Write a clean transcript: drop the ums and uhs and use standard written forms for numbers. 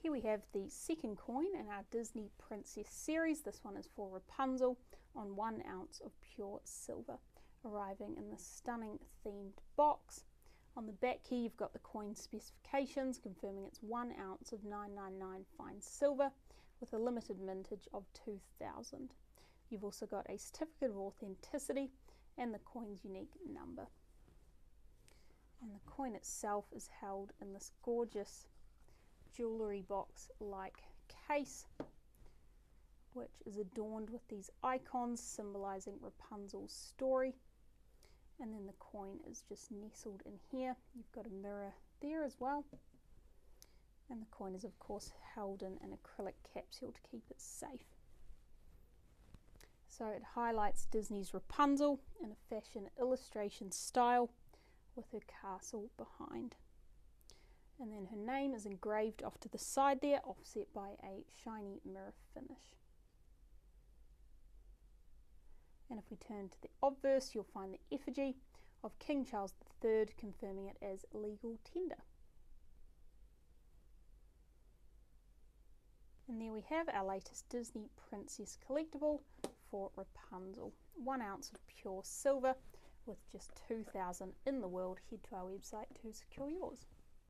Here we have the second coin in our Disney Princess series. This one is for Rapunzel on 1 ounce of pure silver, arriving in this stunning themed box. On the back here you've got the coin specifications confirming it's 1 ounce of 999 fine silver with a limited mintage of 2000. You've also got a certificate of authenticity and the coin's unique number. And the coin itself is held in this gorgeous jewellery box like case, which is adorned with these icons symbolising Rapunzel's story. And then the coin is just nestled in here. You've got a mirror there as well. And the coin is of course held in an acrylic capsule to keep it safe. So it highlights Disney's Rapunzel in a fashion illustration style with her castle behind. And then her name is engraved off to the side there, offset by a shiny mirror finish. And if we turn to the obverse, you'll find the effigy of King Charles III, confirming it as legal tender. And there we have our latest Disney Princess collectible for Rapunzel. 1 ounce of pure silver with just 2000 in the world. Head to our website to secure yours.